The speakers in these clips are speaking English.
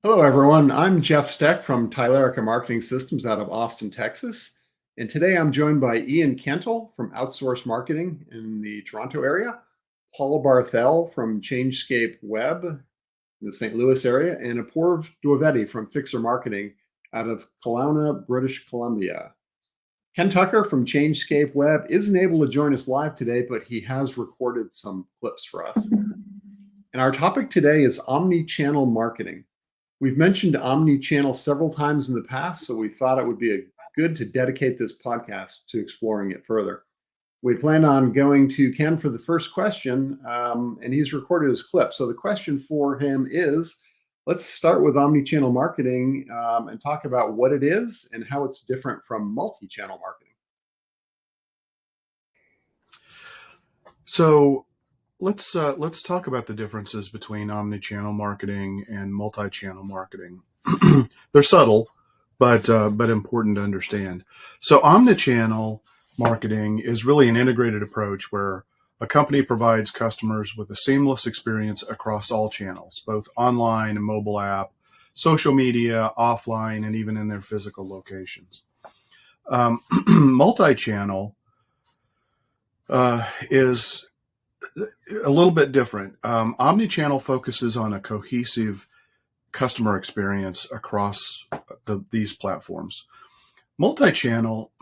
Hello, everyone. I'm Jeff Steck from Tylerica Marketing Systems out of Austin, Texas. And today I'm joined by Ian Kentel from Outsource Marketing in the Toronto area, Paul Barthel from Changescape Web in the St. Louis area, and Apoorv Dwivedi from Fixer Marketing out of Kelowna, British Columbia. Ken Tucker from Changescape Web isn't able to join us live today, but he has recorded some clips for us. And our topic today is omni-channel marketing. We've mentioned omni-channel several times in the past, so we thought it would be good to dedicate this podcast to exploring it further. We plan on going to Ken for the first question, and he's recorded his clip. So the question for him is, let's start with omni-channel marketing and talk about what it is and how it's different from multi-channel marketing. So let's talk about the differences between omni-channel marketing and multi-channel marketing. They're subtle, but important to understand. So omni-channel marketing is really an integrated approach where a company provides customers with a seamless experience across all channels, both online and mobile app, social media, offline, and even in their physical locations. Multi-channel is a little bit different. Omnichannel focuses on a cohesive customer experience across these platforms. Multi-channel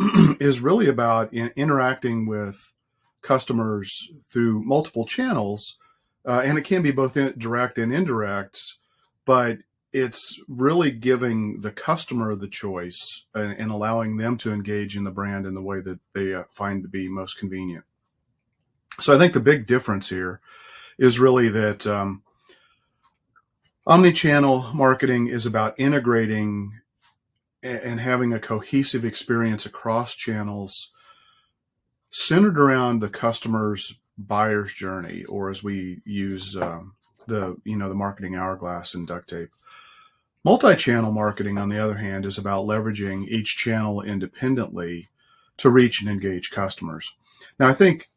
is really about interacting with customers through multiple channels, and it can be both direct and indirect, but it's really giving the customer the choice and allowing them to engage in the brand in the way that they find to be most convenient. So I think the big difference here is really that omni-channel marketing is about integrating and having a cohesive experience across channels centered around the customer's buyer's journey, or as we use the marketing hourglass and duct tape. Multi-channel marketing, on the other hand, is about leveraging each channel independently to reach and engage customers. Now, I think,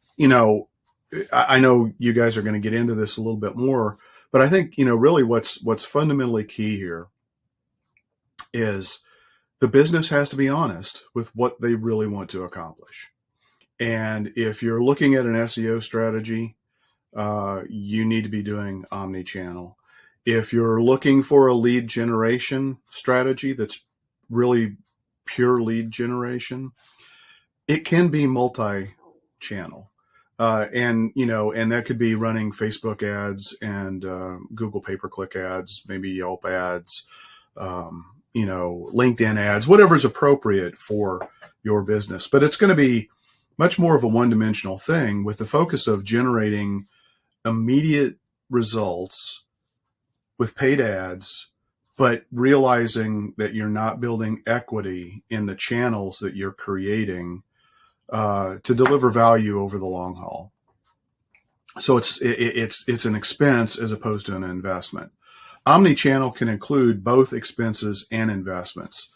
I know you guys are going to get into this a little bit more, but I think, really what's fundamentally key here is the business has to be honest with what they really want to accomplish. And if you're looking at an SEO strategy, you need to be doing omni-channel. If you're looking for a lead generation strategy that's really pure lead generation, it can be multi-channel. And that could be running Facebook ads and Google pay-per-click ads, maybe Yelp ads, LinkedIn ads, whatever is appropriate for your business. But it's going to be much more of a one-dimensional thing with the focus of generating immediate results with paid ads, but realizing that you're not building equity in the channels that you're creating to deliver value over the long haul. So it's an expense as opposed to an investment. Omni-channel can include both expenses and investments.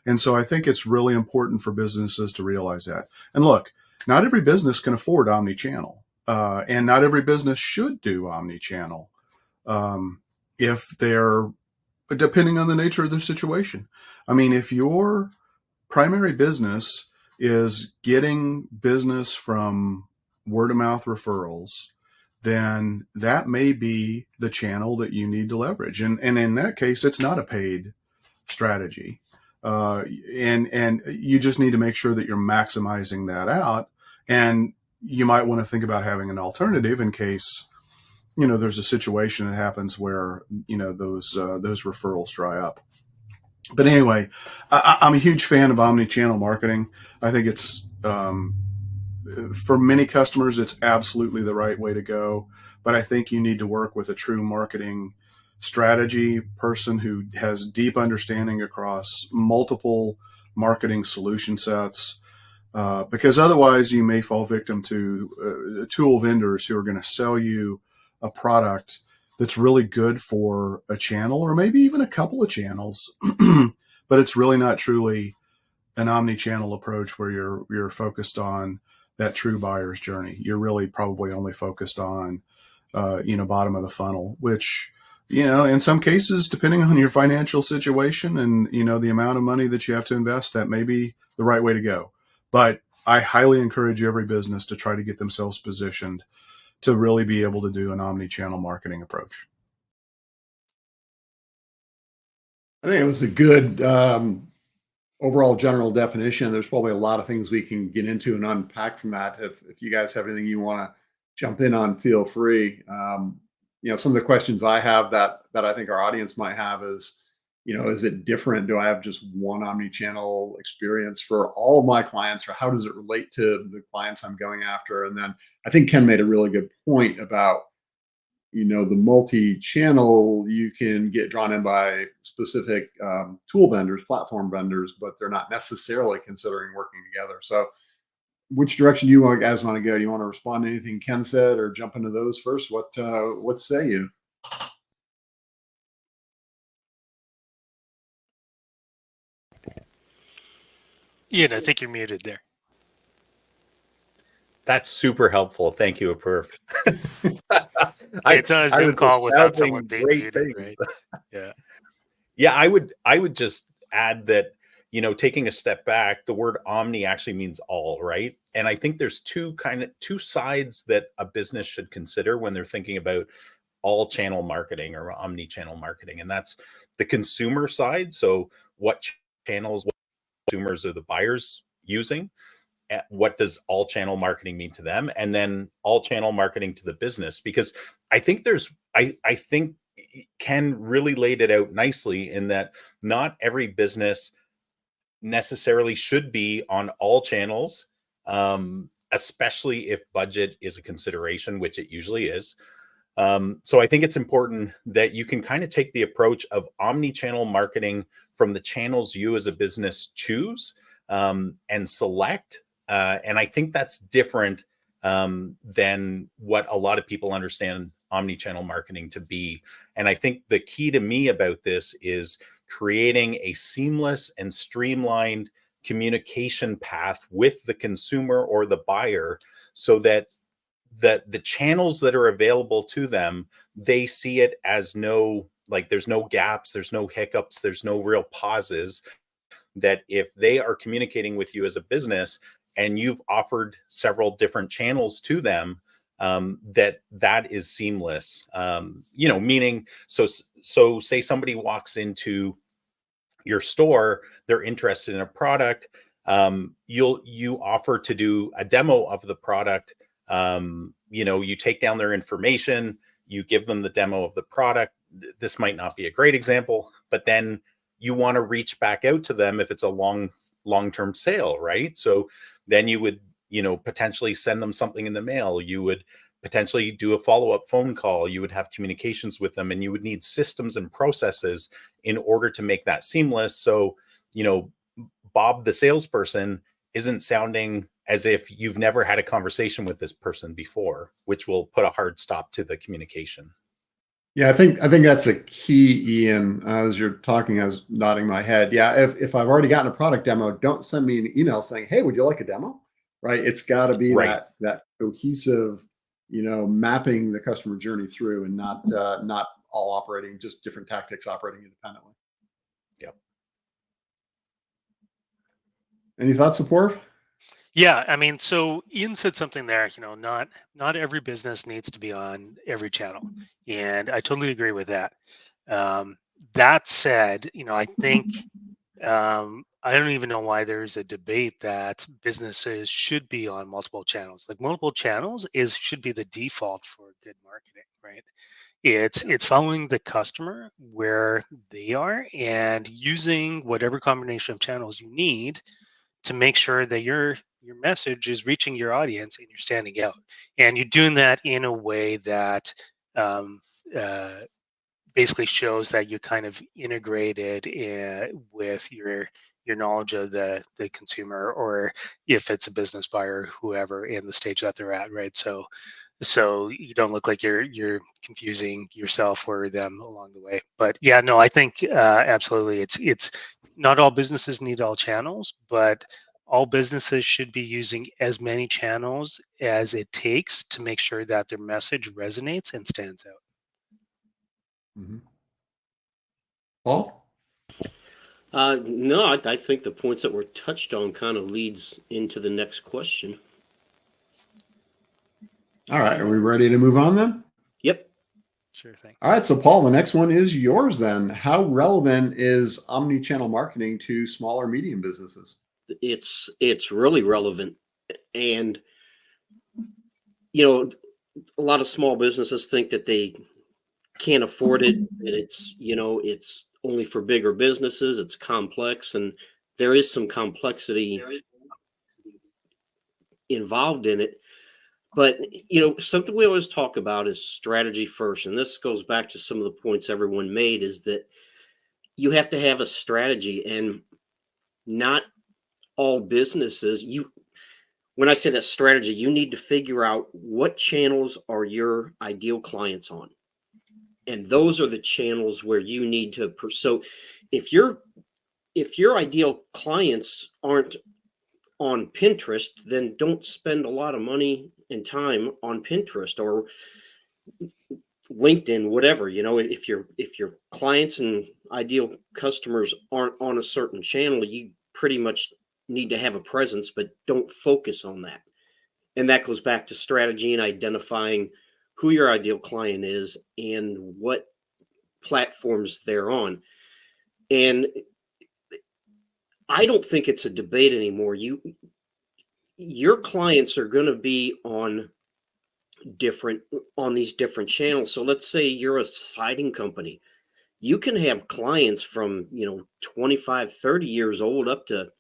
And so I think it's really important for businesses to realize that. And look, not every business can afford omni-channel, and not every business should do omni-channel if they're, depending on the nature of their situation. I mean, if your primary business is getting business from word of mouth referrals, then that may be the channel that you need to leverage. And in that case, it's not a paid strategy. And you just need to make sure that you're maximizing that out. And you might want to think about having an alternative in case, there's a situation that happens where, those referrals dry up. But anyway, I'm a huge fan of omni-channel marketing. I think it's, for many customers, it's absolutely the right way to go. But I think you need to work with a true marketing strategy person who has deep understanding across multiple marketing solution sets, because otherwise you may fall victim to tool vendors who are going to sell you a product that's really good for a channel or maybe even a couple of channels, but it's really not truly an omni-channel approach where you're focused on that true buyer's journey. You're really probably only focused on, bottom of the funnel, which In some cases, depending on your financial situation and, the amount of money that you have to invest, that may be the right way to go. But I highly encourage every business to try to get themselves positioned to really be able to do an omni-channel marketing approach. I think it was a good overall general definition. There's probably a lot of things we can get into and unpack from that. If you guys have anything you want to jump in on, feel free. Some of the questions I have that I think our audience might have is, is it different? Do I have just one omni-channel experience for all of my clients, or how does it relate to the clients I'm going after? And then I think Ken made a really good point about, the multi-channel, you can get drawn in by specific tool vendors, platform vendors, but they're not necessarily considering working together. So which direction do you guys want to go? Do you want to respond to anything Ken said or jump into those first? What say you? Ian, I think you're muted there. That's super helpful. Thank you, Apurv. It's on a Zoom call without someone being muted, right? Yeah. Yeah, I would just add that, taking a step back, the word omni actually means all, right? And I think there's two sides that a business should consider when they're thinking about all channel marketing or omni-channel marketing. And that's the consumer side. So what channels, what consumers are the buyers using? What does all channel marketing mean to them? And then all channel marketing to the business, because I think I think Ken really laid it out nicely in that not every business necessarily should be on all channels, especially if budget is a consideration, which it usually is. So I think it's important that you can kind of take the approach of omni-channel marketing from the channels you as a business choose and select. And I think that's different than what a lot of people understand omni-channel marketing to be. And I think the key to me about this is creating a seamless and streamlined communication path with the consumer or the buyer so that the channels that are available to them, they see it as there's no gaps, there's no hiccups, there's no real pauses. That if they are communicating with you as a business and you've offered several different channels to them, that is seamless. Meaning, so say somebody walks into your store, they're interested in a product, you offer to do a demo of the product. You take down their information, you give them the demo of the product. This might not be a great example, but then you want to reach back out to them if it's a long-term sale, right? So then you would, potentially send them something in the mail. You would potentially do a follow-up phone call. You would have communications with them, and you would need systems and processes in order to make that seamless. So, Bob, the salesperson, isn't sounding as if you've never had a conversation with this person before, which will put a hard stop to the communication. Yeah, I think that's a key, Ian. As you're talking, I was nodding my head. Yeah, if I've already gotten a product demo, don't send me an email saying, "Hey, would you like a demo?" Right? It's got to be Right. that cohesive, mapping the customer journey through, and not all operating, just different tactics operating independently. Yep. Any thoughts, Apoorv? Yeah, I mean, so Ian said something there, not every business needs to be on every channel. And I totally agree with that. That said, I think I don't even know why there's a debate that businesses should be on multiple channels. Like multiple channels should be the default for good marketing, right? It's following the customer where they are and using whatever combination of channels you need to make sure that your message is reaching your audience and you're standing out, and you're doing that in a way that um, uh, basically shows that you kind of integrated with your knowledge of the consumer, or if it's a business buyer, whoever in the stage that they're at, right? So you don't look like you're confusing yourself or them along the way. But yeah, no, I think absolutely, it's not all businesses need all channels, but all businesses should be using as many channels as it takes to make sure that their message resonates and stands out. Mhm. Paul? No, I think the points that were touched on kind of leads into the next question. All right. Are we ready to move on then? Yep. Sure thing. All right. So, Paul, the next one is yours then. How relevant is omni-channel marketing to small or medium businesses? It's really relevant. And, you know, a lot of small businesses think that they can't afford it. That it's only for bigger businesses. It's complex. And there is some complexity involved in it. But, something we always talk about is strategy first. And this goes back to some of the points everyone made, is that you have to have a strategy, and not all businesses, when I say that strategy, you need to figure out what channels are your ideal clients on. And those are the channels where you need to so if your ideal clients aren't on Pinterest, then don't spend a lot of money and time on Pinterest or LinkedIn, whatever. If your clients and ideal customers aren't on a certain channel, you pretty much need to have a presence, but don't focus on that. And that goes back to strategy and identifying who your ideal client is and what platforms they're on. And I don't think it's a debate anymore. Your clients are going to be on these different channels. So let's say you're a siding company. You can have clients from 25, 30 years old up to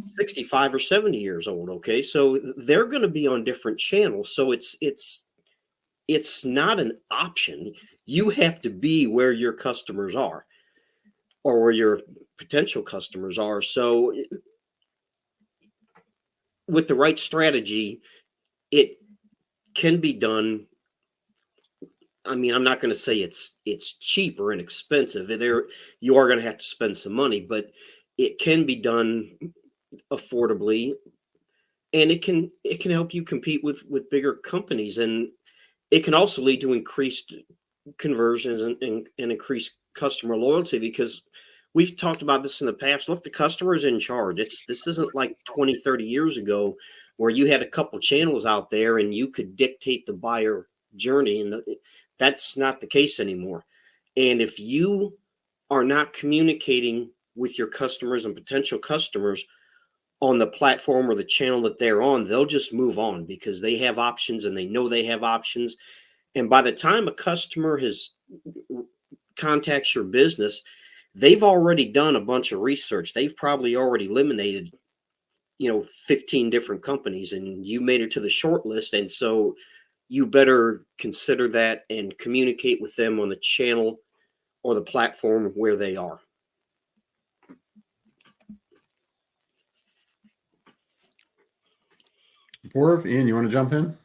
65 or 70 years old. Okay, so they're going to be on different channels. So it's not an option. You have to be where your customers are, or where your potential customers are. So with the right strategy, it can be done. I mean, I'm not going to say it's cheap or inexpensive. You are going to have to spend some money, but it can be done affordably, and it can help you compete with bigger companies, and it can also lead to increased conversions and increased customer loyalty, because we've talked about this in the past. Look, the customer is in charge. This isn't like 20, 30 years ago where you had a couple channels out there and you could dictate the buyer journey, and that's not the case anymore. And if you are not communicating with your customers and potential customers on the platform or the channel that they're on, they'll just move on because they have options and they know they have options. And by the time a customer has contacts your business, they've already done a bunch of research. They've probably already eliminated 15 different companies, and you made it to the short list. And so you better consider that and communicate with them on the channel or the platform where they are. Porv, Ian, you want to jump in?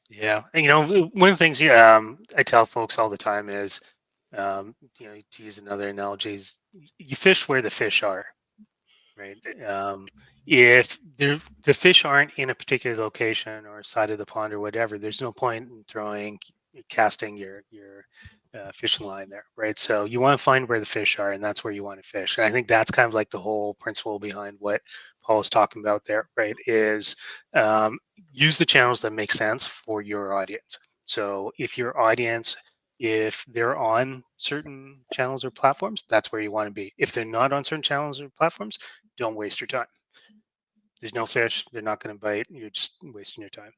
Yeah, and one of the things I tell folks all the time is, to use another analogy, is you fish where the fish are, right? If the fish aren't in a particular location or side of the pond or whatever, there's no point in casting your fishing line there, right? So you want to find where the fish are, and that's where you want to fish. And I think that's kind of like the whole principle behind what Paul is talking about there, right? Is use the channels that make sense for your audience. So if they're on certain channels or platforms, that's where you want to be. If they're not on certain channels or platforms, don't waste your time. There's no fish. They're not going to bite. You're just wasting your time.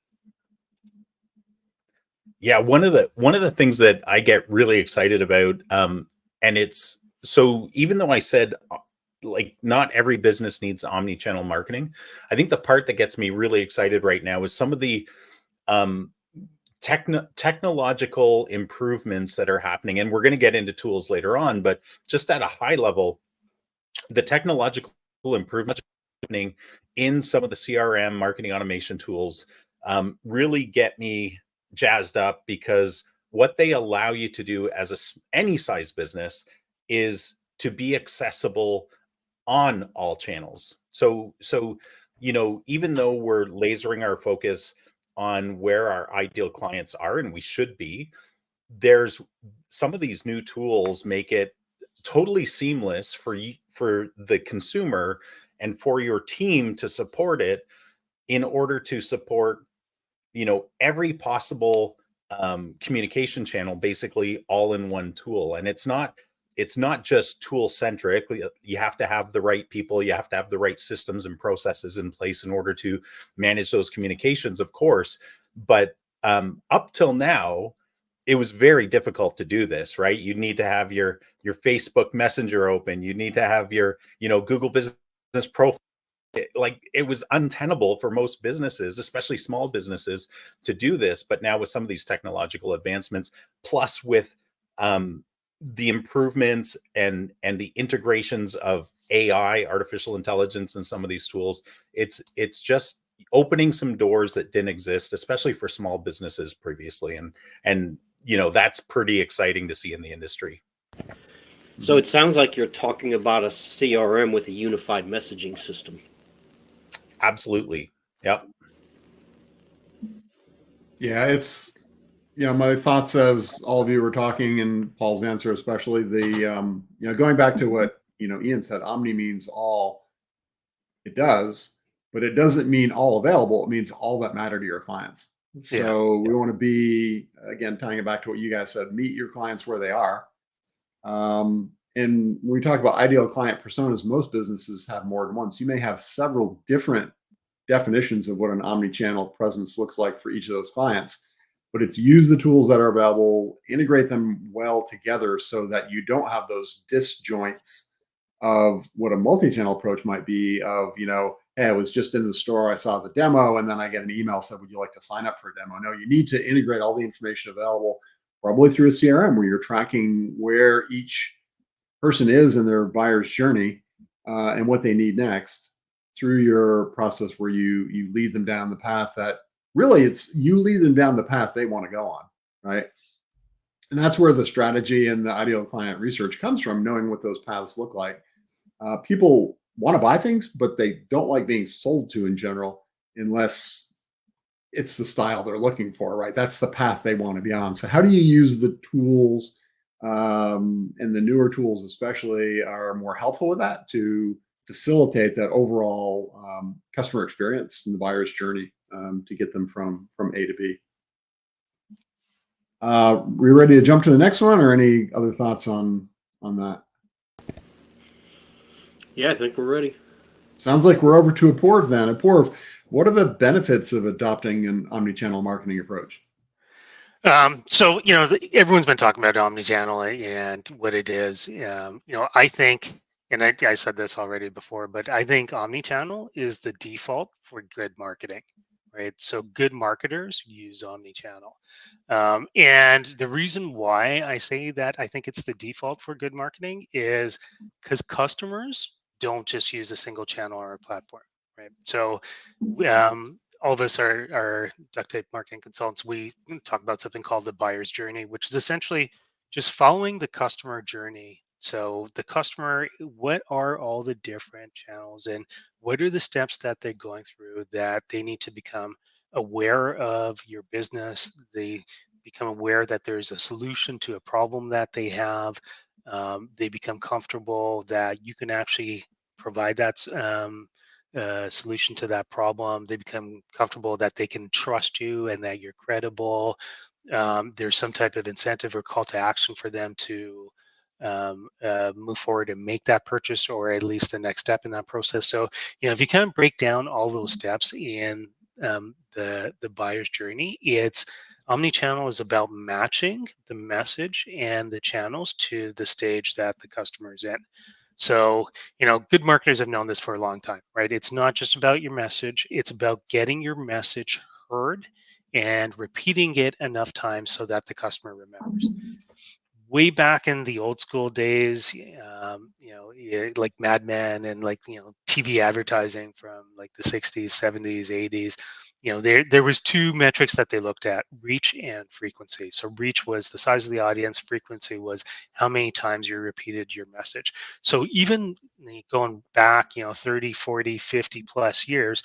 Yeah, one of the things that I get really excited about, and it's so, even though I said like not every business needs omni-channel marketing, I think the part that gets me really excited right now is some of the technological improvements that are happening. And we're going to get into tools later on, but just at a high level, the technological improvements happening in some of the CRM marketing automation tools really get me jazzed up, because what they allow you to do as any size business is to be accessible on all channels. So even though we're lasering our focus on where our ideal clients are, and we should be, there's some of these new tools make it totally seamless for you, for the consumer, and for your team to support it in order to support, every possible communication channel, basically all in one tool. And it's not just tool centric. You have to have the right people, you have to have the right systems and processes in place in order to manage those communications, of course. But up till now, it was very difficult to do this, right? You need to have your Facebook Messenger open, you need to have your Google Business Profile. Like, it was untenable for most businesses, especially small businesses, to do this. But now with some of these technological advancements, plus with the improvements and the integrations of AI, artificial intelligence, in some of these tools, it's just opening some doors that didn't exist, especially for small businesses previously. And that's pretty exciting to see in the industry. So it sounds like you're talking about a CRM with a unified messaging system. Absolutely. Yep. Yeah, it's my thoughts as all of you were talking, and Paul's answer especially, the going back to what Ian said, Omni means all. It does, but it doesn't mean all available. It means all that matter to your clients. So we want to be, again, tying it back to what you guys said, meet your clients where they are. And when we talk about ideal client personas, most businesses have more than one. So you may have several different definitions of what an omni-channel presence looks like for each of those clients. But it's use the tools that are available, integrate them well together so that you don't have those disjoints of what a multi-channel approach might be of, hey, I was just in the store, I saw the demo, and then I get an email said, would you like to sign up for a demo? No, you need to integrate all the information available, probably through a CRM where you're tracking where each person is in their buyer's journey and what they need next, through your process where you lead them down the path that really it's you lead them down the path they want to go on, right? And that's where the strategy and the ideal client research comes from, knowing what those paths look like. People want to buy things, but they don't like being sold to in general unless it's the style they're looking for, right? That's the path they want to be on. So how do you use the tools, and the newer tools especially are more helpful with that to facilitate that overall customer experience and the buyer's journey, to get them from A to B. We ready to jump to the next one, or any other thoughts on that? Yeah, I think we're ready. Sounds like we're over to Apoorv then. Apoorv, what are the benefits of adopting an omni-channel marketing approach? So everyone's been talking about omnichannel and what it is. I think, and I said this already before, but I think omnichannel is the default for good marketing, right? So good marketers use omnichannel, and the reason why I say that I think it's the default for good marketing is because customers don't just use a single channel or a platform, right? So all of us are duct tape marketing consultants. We talk about something called the buyer's journey, which is essentially just following the customer journey. So the customer, what are all the different channels and what are the steps that they're going through that they need to become aware of your business? They become aware that there's a solution to a problem that they have. They become comfortable that you can actually provide that solution to that problem. They become comfortable that they can trust you and that you're credible. There's some type of incentive or call to action for them to move forward and make that purchase, or at least the next step in that process. So, if you kind of break down all those steps in the buyer's journey, it's omnichannel is about matching the message and the channels to the stage that the customer is in. So, good marketers have known this for a long time, right? It's not just about your message, it's about getting your message heard and repeating it enough times so that the customer remembers. Way back in the old school days, like Mad Men and TV advertising from like the 60s, 70s, 80s, there was two metrics that they looked at: reach and frequency. So reach was the size of the audience, frequency was how many times you repeated your message. So even going back 30, 40, 50 plus years,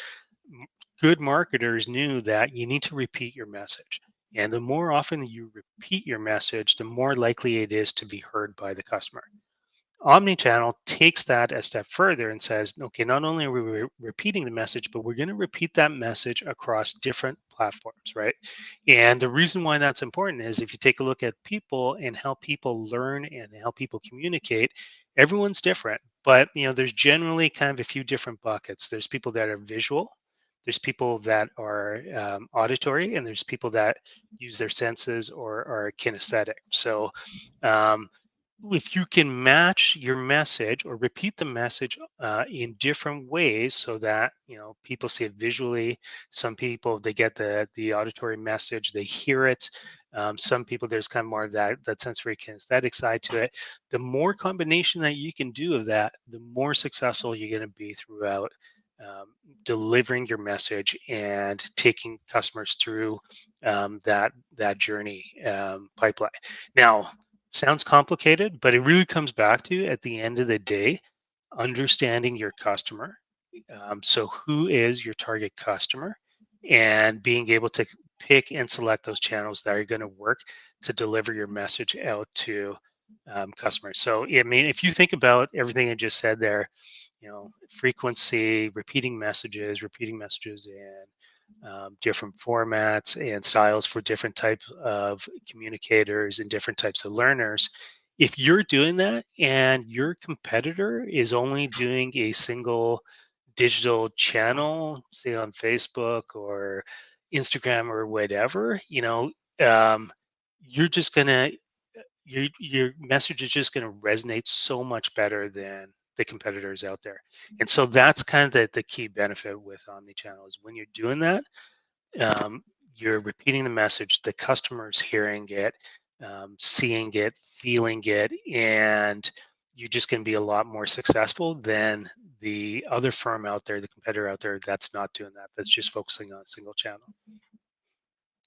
good marketers knew that you need to repeat your message. And the more often you repeat your message, the more likely it is to be heard by the customer. Omnichannel takes that a step further and says, okay, not only are we repeating the message, but we're going to repeat that message across different platforms, right? And the reason why that's important is if you take a look at people and how people learn and how people communicate, everyone's different. But there's generally kind of a few different buckets. There's people that are visual, there's people that are auditory, and there's people that use their senses or are kinesthetic. So if you can match your message or repeat the message in different ways so that people see it visually, some people they get the auditory message, they hear it, some people there's kind of more of that sensory kinesthetic side to it. The more combination that you can do of that, the more successful you're going to be throughout delivering your message and taking customers through that journey pipeline. Now, sounds complicated, but it really comes back to, at the end of the day, understanding your customer. So who is your target customer, and being able to pick and select those channels that are going to work to deliver your message out to customers. So, I mean, if you think about everything I just said there, frequency, repeating messages in different formats and styles for different types of communicators and different types of learners. If you're doing that and your competitor is only doing a single digital channel, say on Facebook or Instagram or whatever, you're just gonna your message is just going to resonate so much better than the competitors out there. And so that's kind of the key benefit with omnichannel is when you're doing that, you're repeating the message, the customer's hearing it, seeing it, feeling it, and you're just going to be a lot more successful than the other firm out there, the competitor out there that's not doing that, that's just focusing on a single channel.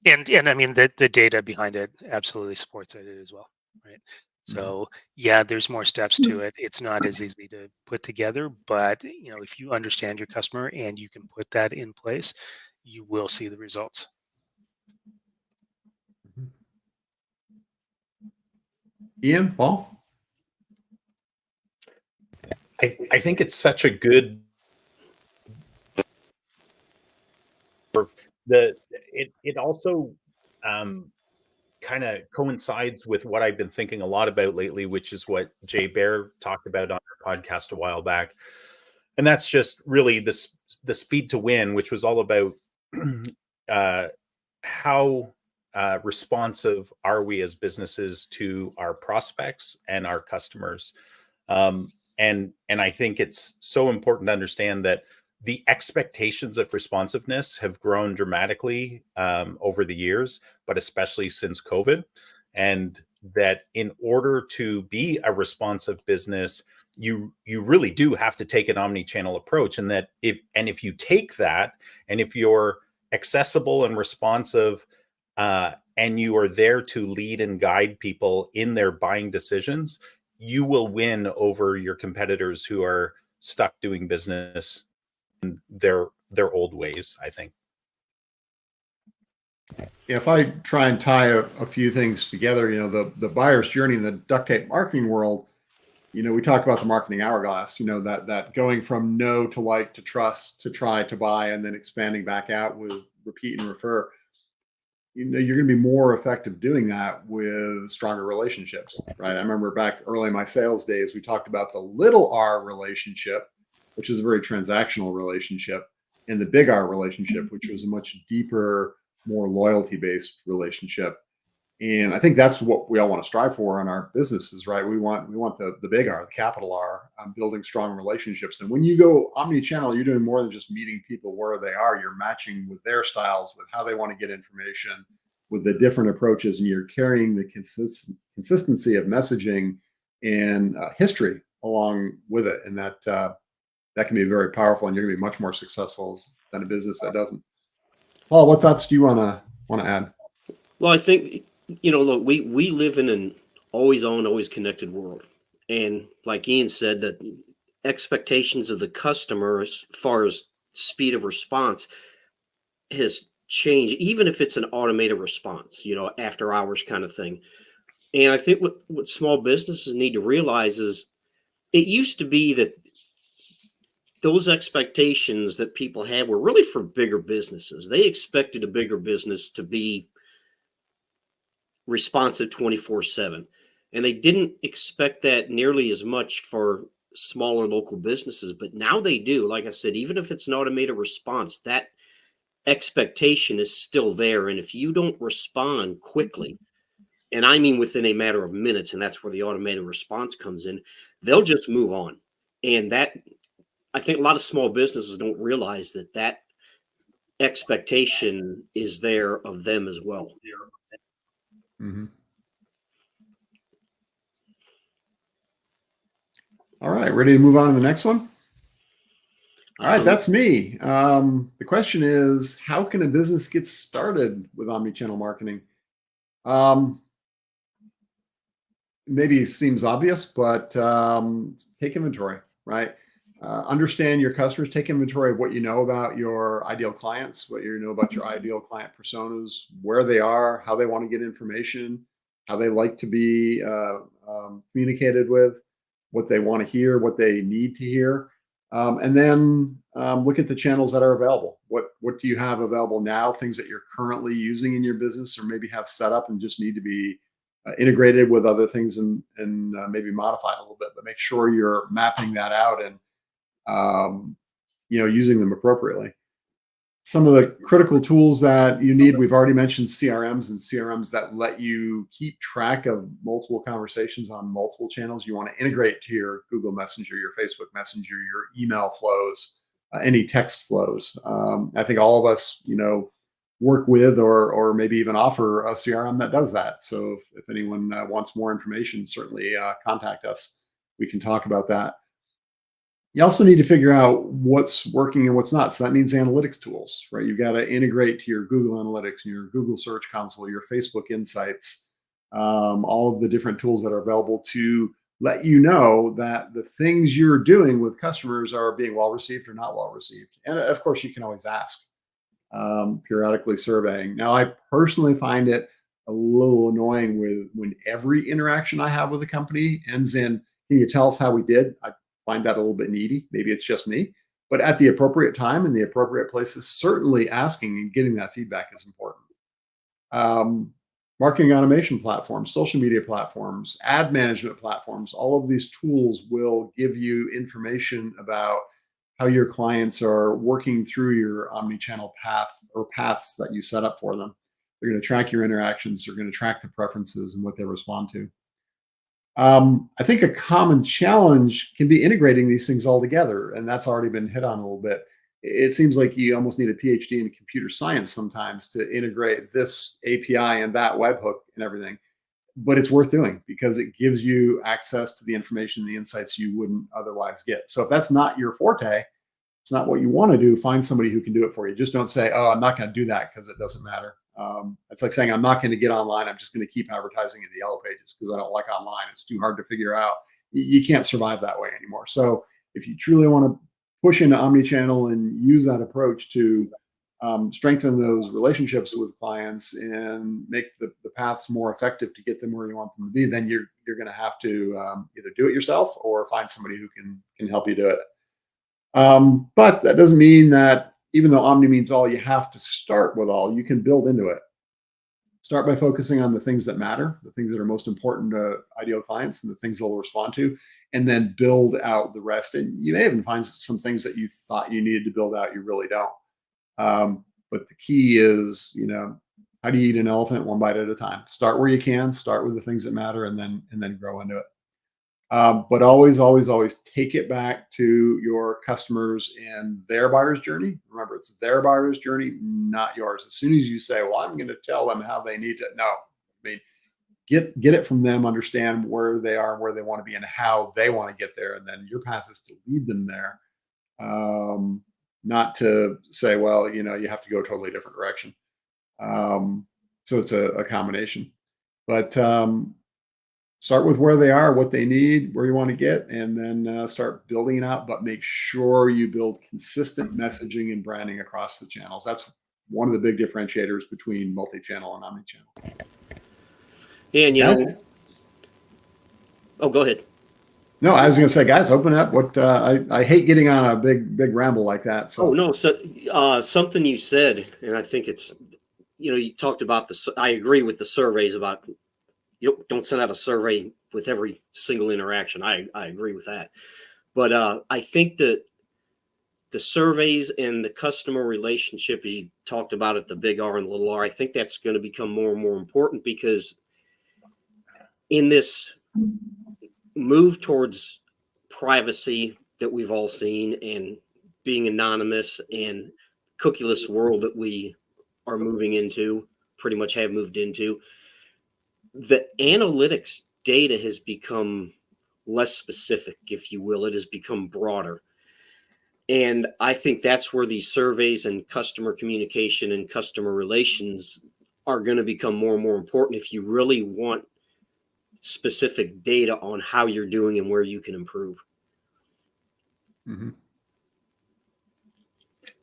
And I mean the data behind it absolutely supports it as well, right? So yeah, there's more steps to it. It's not as easy to put together, but if you understand your customer and you can put that in place, you will see the results. Ian, Paul? I think it's such a good it also kind of coincides with what I've been thinking a lot about lately, which is what Jay Baer talked about on our podcast a while back. And that's just really the speed to win, which was all about how responsive are we as businesses to our prospects and our customers. And I think it's so important to understand that the expectations of responsiveness have grown dramatically over the years, but especially since COVID. And that in order to be a responsive business, you really do have to take an omni-channel approach. And that if you take that, and if you're accessible and responsive, and you are there to lead and guide people in their buying decisions, you will win over your competitors who are stuck doing business in their old ways, I think. If I try and tie a few things together, the buyer's journey in the duct tape marketing world, we talk about the marketing hourglass, that going from no to like to trust to try to buy and then expanding back out with repeat and refer. You're going to be more effective doing that with stronger relationships, right? I remember back early in my sales days, we talked about the little R relationship, which is a very transactional relationship, and the big R relationship, which was a much deeper, more loyalty-based relationship. And I think that's what we all want to strive for in our businesses, right? We want the big R, the capital R, building strong relationships. And when you go omni-channel, you're doing more than just meeting people where they are. You're matching with their styles, with how they want to get information, with the different approaches, and you're carrying the consistency of messaging and history along with it. And that can be very powerful, and you're going to be much more successful than a business that doesn't. Paul, what thoughts do you want to add? Well, I think, look, we live in an always on, always connected world. And like Ian said, that expectations of the customer as far as speed of response has change, even if it's an automated response, after hours kind of thing. And I think what small businesses need to realize is it used to be that those expectations that people had were really for bigger businesses. They expected a bigger business to be responsive 24/7. And they didn't expect that nearly as much for smaller local businesses, but now they do. Like I said, even if it's an automated response, that expectation is still there. And if you don't respond quickly, and I mean within a matter of minutes, and that's where the automated response comes in, they'll just move on. And that, I think a lot of small businesses don't realize that expectation is there of them as well. Mm-hmm. All right, ready to move on to the next one? All right, that's me. The question is, how can a business get started with omnichannel marketing? Maybe it seems obvious, but take inventory, right? Understand your customers, take inventory of what you know about your ideal clients, what you know about your ideal client personas, where they are, how they want to get information, how they like to be communicated with, what they want to hear, what they need to hear. And then look at the channels that are available. What do you have available now? Things that you're currently using in your business, or maybe have set up and just need to be integrated with other things and maybe modified a little bit. But make sure you're mapping that out and using them appropriately. Some of the critical tools that you need, we've already mentioned CRMs that let you keep track of multiple conversations on multiple channels. You want to integrate to your Google Messenger, your Facebook Messenger, your email flows, any text flows. I think all of us, work with or maybe even offer a CRM that does that. So if anyone wants more information, certainly contact us. We can talk about that. You also need to figure out what's working and what's not. So that means analytics tools, right? You've got to integrate to your Google Analytics and your Google Search Console, your Facebook Insights, all of the different tools that are available to let you know that the things you're doing with customers are being well received or not well received. And of course, you can always ask, periodically surveying. Now, I personally find it a little annoying when every interaction I have with a company ends in, can you tell us how we did? I find that a little bit needy. Maybe it's just me, but at the appropriate time in the appropriate places, certainly asking and getting that feedback is important. Marketing automation platforms, social media platforms, ad management platforms, all of these tools will give you information about how your clients are working through your omnichannel path or paths that you set up for them. They're going to track your interactions. They're going to track the preferences and what they respond to. I think a common challenge can be integrating these things all together, and that's already been hit on a little bit. It seems like you almost need a PhD in computer science sometimes to integrate this API and that webhook and everything. But it's worth doing because it gives you access to the information, the insights you wouldn't otherwise get. So if that's not your forte, it's not what you want to do, find somebody who can do it for you. Just don't say, oh, I'm not going to do that because it doesn't matter. It's like saying, I'm not going to get online. I'm just going to keep advertising in the yellow pages because I don't like online. It's too hard to figure out. You can't survive that way anymore. So if you truly want to push into omnichannel and use that approach to strengthen those relationships with clients and make the paths more effective to get them where you want them to be, then you're going to have to either do it yourself or find somebody who can help you do it. But that doesn't mean that even though Omni means all, you have to start with all. You can build into it. Start by focusing on the things that matter, the things that are most important to ideal clients and the things they'll respond to, and then build out the rest. And you may even find some things that you thought you needed to build out, you really don't. But the key is, how do you eat an elephant one bite at a time? Start where you can, start with the things that matter, and then grow into it. But always, always, always take it back to your customers and their buyer's journey. Remember, it's their buyer's journey, not yours. As soon as you say, well, I'm going to tell them how they need to, no, I mean, get it from them, understand where they are, where they want to be, and how they want to get there. And then your path is to lead them there, not to say, well, you have to go a totally different direction. So it's a combination. But start with where they are, what they need, where you want to get, and then start building it out. But make sure you build consistent messaging and branding across the channels. That's one of the big differentiators between multi-channel and omni-channel. And Guys? oh, go ahead. No, I was going to say, guys, open up. What I hate getting on a big ramble like that. So Oh no, so something you said, and I think it's, you talked about I agree with the surveys about you don't send out a survey with every single interaction. I agree with that, but I think that the surveys and the customer relationship, as you talked about it, the big R and the little r, I think that's going to become more and more important, because in this move towards privacy that we've all seen and being anonymous and cookieless world that we are moving into, pretty much have moved into, the analytics data has become less specific, if you will. It has become broader. And I think that's where these surveys and customer communication and customer relations are going to become more and more important if you really want specific data on how you're doing and where you can improve. mm-hmm.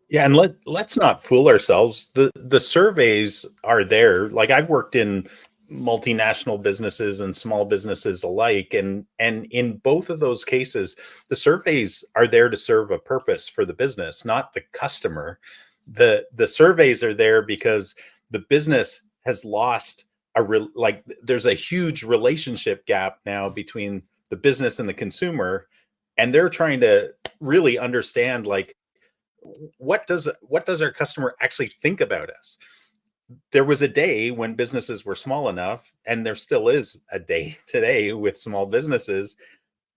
Yeah, and let's not fool ourselves. The surveys are there. Like, I've worked in multinational businesses and small businesses alike, and in both of those cases, the surveys are there to serve a purpose for the business, not the customer. The surveys are there because the business has lost there's a huge relationship gap now between the business and the consumer, and they're trying to really understand, like, what does our customer actually think about us? There was a day when businesses were small enough, and there still is a day today with small businesses,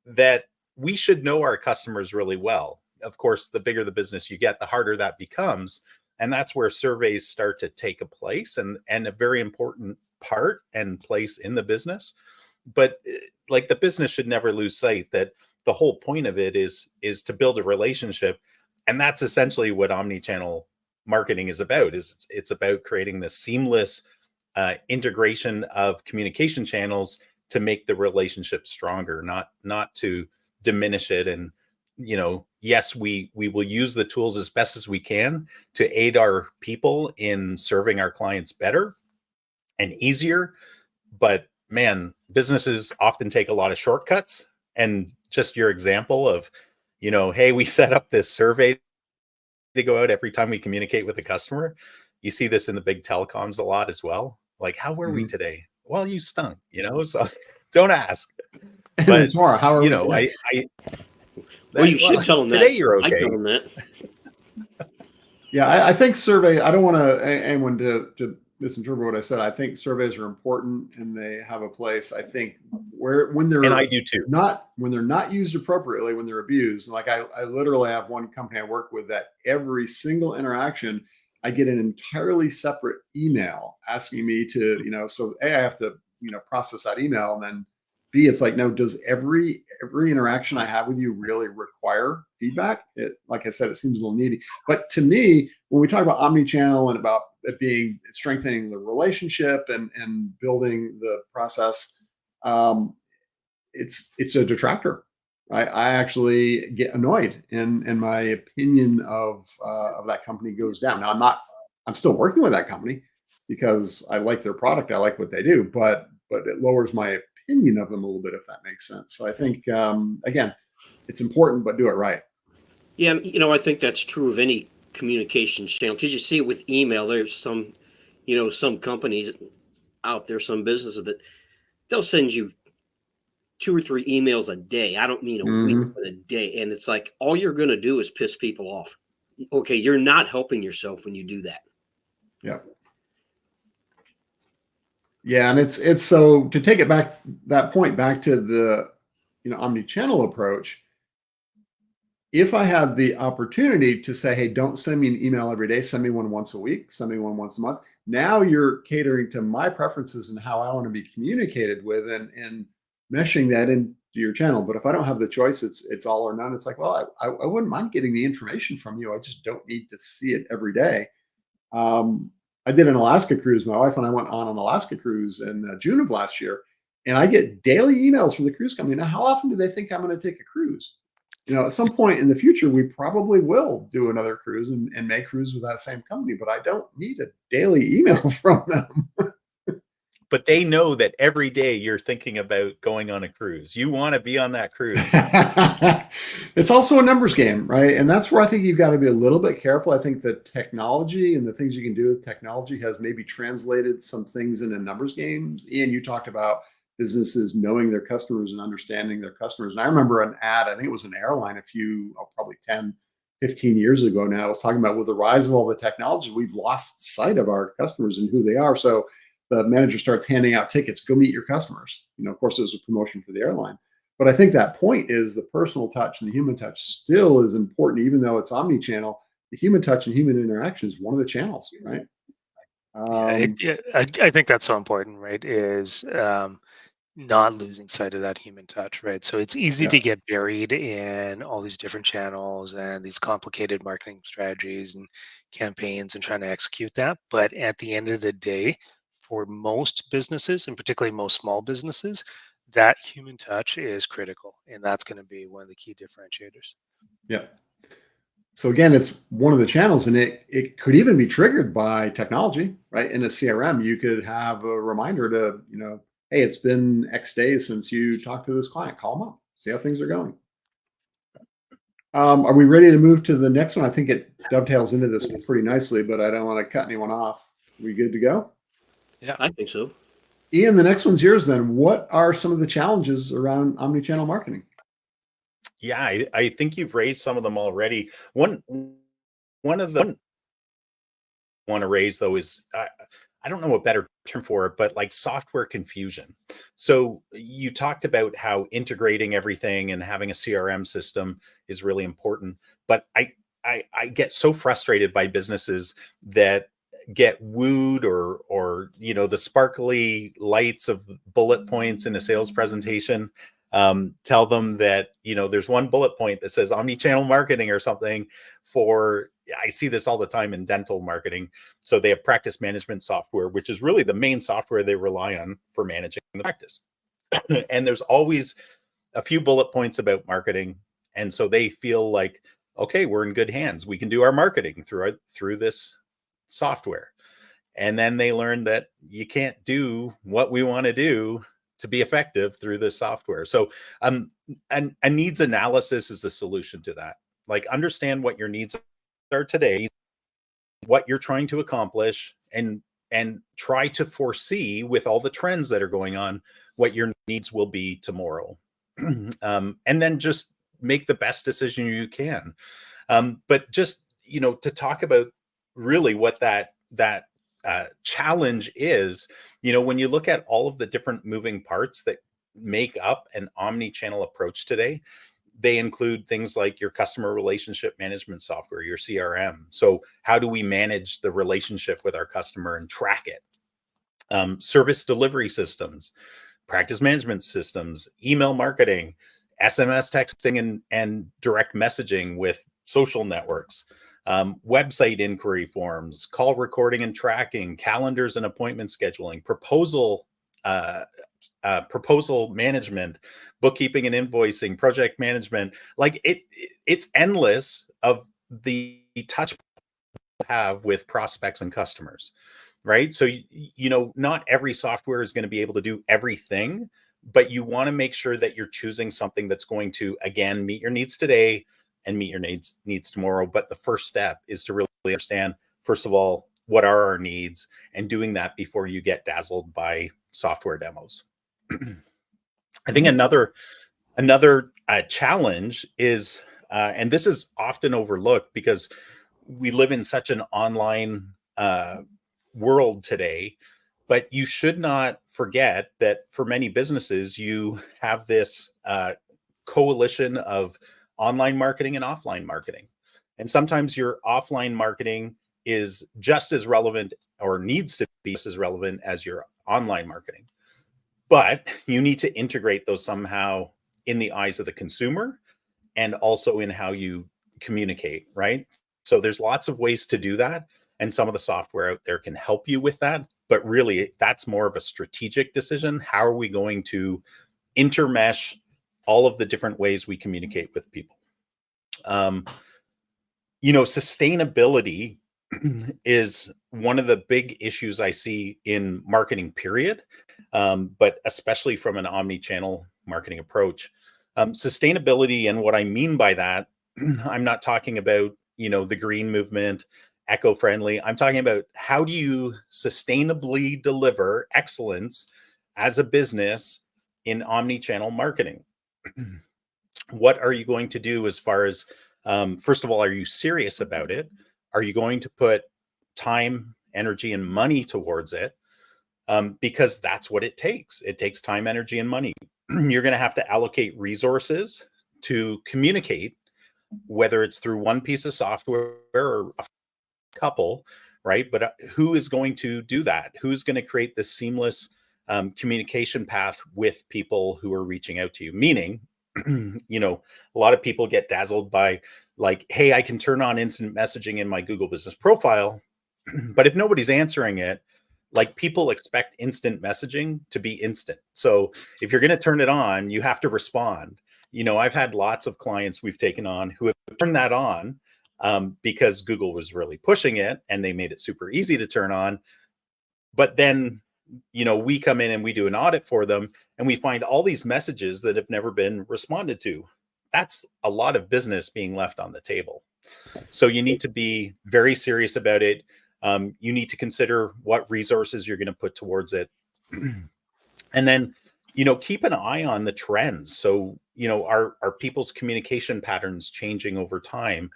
that we should know our customers really well. Of course, the bigger the business you get, the harder that becomes. And that's where surveys start to take a place, and a very important part and place in the business. But like, the business should never lose sight that the whole point of it is to build a relationship. And that's essentially what omnichannel marketing is about. It's about creating this seamless integration of communication channels to make the relationship stronger, not to diminish it. And yes, we will use the tools as best as we can to aid our people in serving our clients better and easier. But man, businesses often take a lot of shortcuts. And just your example of, hey, we set up this survey to go out every time we communicate with a customer. You see this in the big telecoms a lot as well. Like, how were we today? Well, you stunk, so don't ask. But tomorrow, how are we today? Well, you should tell them today that. You're okay. I tell them that. Yeah, I think survey, I don't want anyone to misinterpret what I said. I think surveys are important and they have a place. I think when they're, and I do too, when they're not used appropriately, when they're abused. Like, I literally have one company I work with that every single interaction, I get an entirely separate email asking me to, so A, I have to, process that email, and then B, it's like, no, does every interaction I have with you really require feedback? Like I said, it seems a little needy. But to me, when we talk about omnichannel and about it being strengthening the relationship and building the process, it's a detractor. I actually get annoyed, and my opinion of that company goes down. Now, I'm still working with that company because I like their product, I like what they do, but it lowers my opinion of them a little bit, if that makes sense. So I think, again, it's important, but do it right. Yeah, I think that's true of any communication channel, because you see it with email. There's some, some companies out there, some businesses, that they'll send you 2 or 3 emails a day. I don't mean a week, but a day. And it's like, all you're going to do is piss people off. Okay, you're not helping yourself when you do that. Yeah. Yeah, and it's so, to take it back, that point back to the omni-channel approach. If I have the opportunity to say, hey, don't send me an email every day, send me one once a week, send me one once a month. Now you're catering to my preferences and how I want to be communicated with, and meshing that into your channel. But if I don't have the choice, it's all or none. It's like, well, I wouldn't mind getting the information from you. I just don't need to see it every day. I did an Alaska cruise. My wife and I went on an Alaska cruise in June of last year, and I get daily emails from the cruise company. Now, how often do they think I'm going to take a cruise? At some point in the future, we probably will do another cruise and make cruise with that same company, but I don't need a daily email from them. But they know that every day you're thinking about going on a cruise. You want to be on that cruise. It's also a numbers game, right? And that's where I think you've got to be a little bit careful. I think that technology and the things you can do with technology has maybe translated some things into numbers games. Ian, you talked about businesses knowing their customers and understanding their customers. And I remember an ad, I think it was an airline probably 10, 15 years ago now, I was talking about with the rise of all the technology, we've lost sight of our customers and who they are. So the manager starts handing out tickets, go meet your customers. Of course, there's a promotion for the airline. But I think that point is the personal touch and the human touch still is important, even though it's omni-channel. The human touch and human interaction is one of the channels, right? I think that's so important, right? Is not losing sight of that human touch, right? So it's easy to get buried in all these different channels and these complicated marketing strategies and campaigns and trying to execute that. But at the end of the day, for most businesses, and particularly most small businesses, that human touch is critical, and that's going to be one of the key differentiators. Yeah. So again, it's one of the channels, and it could even be triggered by technology, right? In a CRM, you could have a reminder to, hey, it's been X days since you talked to this client. Call them up, see how things are going. Are we ready to move to the next one? I think it dovetails into this pretty nicely, but I don't want to cut anyone off. We good to go? Yeah, I think so. Ian, the next one's yours then. What are some of the challenges around omnichannel marketing? Yeah, I think you've raised some of them already. One of them I want to raise though is I don't know a better term for it, but like software confusion. So you talked about how integrating everything and having a CRM system is really important, but I get so frustrated by businesses that get wooed or the sparkly lights of bullet points in a sales presentation tell them that there's one bullet point that says omni-channel marketing or something. I see this all the time in dental marketing. So they have practice management software, which is really the main software they rely on for managing the practice. And there's always a few bullet points about marketing, and so they feel like, okay, we're in good hands, we can do our marketing through this software. And then they learn that you can't do what we want to do to be effective through this software. So a needs analysis is the solution to that. Like, understand what your needs are today, what you're trying to accomplish, and try to foresee with all the trends that are going on what your needs will be tomorrow. And then just make the best decision you can. But just to talk about really what that challenge is, when you look at all of the different moving parts that make up an omni-channel approach today, they include things like your customer relationship management software, your CRM. So how do we manage the relationship with our customer and track it? Service delivery systems, practice management systems, email marketing, SMS texting and direct messaging with social networks, website inquiry forms, call recording and tracking, calendars and appointment scheduling, proposal management, bookkeeping and invoicing, project management. Like it's endless of the touch have with prospects and customers, right? So not every software is going to be able to do everything, but you want to make sure that you're choosing something that's going to, again, meet your needs today and meet your needs tomorrow. But the first step is to really understand, first of all, what are our needs, and doing that before you get dazzled by software demos. I think another challenge is, and this is often overlooked because we live in such an online world today, but you should not forget that for many businesses, you have this coalition of online marketing and offline marketing. And sometimes your offline marketing is just as relevant, or needs to be just as relevant, as your online marketing. But you need to integrate those somehow in the eyes of the consumer and also in how you communicate, right? So there's lots of ways to do that. And some of the software out there can help you with that. But really, that's more of a strategic decision. How are we going to intermesh all of the different ways we communicate with people? Sustainability is one of the big issues I see in marketing, period, but especially from an omni-channel marketing approach. Sustainability, and what I mean by that, I'm not talking about, the green movement, eco-friendly. I'm talking about how do you sustainably deliver excellence as a business in omni-channel marketing? What are you going to do as far as, first of all, are you serious about it? Are you going to put time, energy, and money towards it? Because that's what it takes. It takes time, energy, and money. You're going to have to allocate resources to communicate, whether it's through one piece of software or a couple, right? But who is going to do that? Who's going to create this seamless communication path with people who are reaching out to you? Meaning, a lot of people get dazzled by like, hey, I can turn on instant messaging in my Google Business Profile, but if nobody's answering it, like, people expect instant messaging to be instant. So if you're going to turn it on, you have to respond. I've had lots of clients we've taken on who have turned that on because Google was really pushing it and they made it super easy to turn on. But then, we come in and we do an audit for them and we find all these messages that have never been responded to. That's a lot of business being left on the table. So you need to be very serious about it. You need to consider what resources you're going to put towards it. And then, keep an eye on the trends. So, are people's communication patterns changing over time?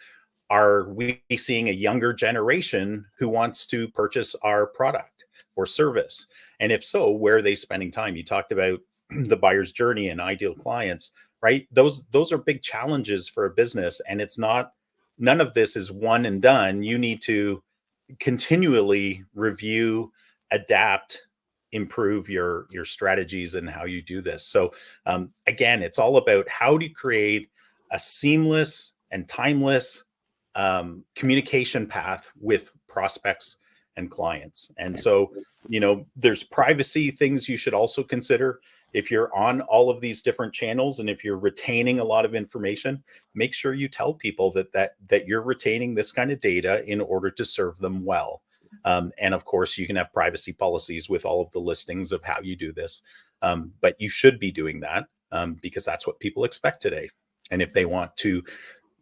Are we seeing a younger generation who wants to purchase our product or service? And if so, where are they spending time? You talked about the buyer's journey and ideal clients, right? Those are big challenges for a business. And none of this is one and done. You need to continually review, adapt, improve your strategies and how you do this. So again, it's all about how do you create a seamless and timeless communication path with prospects and clients. And so, there's privacy things you should also consider. If you're on all of these different channels and if you're retaining a lot of information, make sure you tell people that you're retaining this kind of data in order to serve them well. And of course, you can have privacy policies with all of the listings of how you do this. But you should be doing that because that's what people expect today. And if they want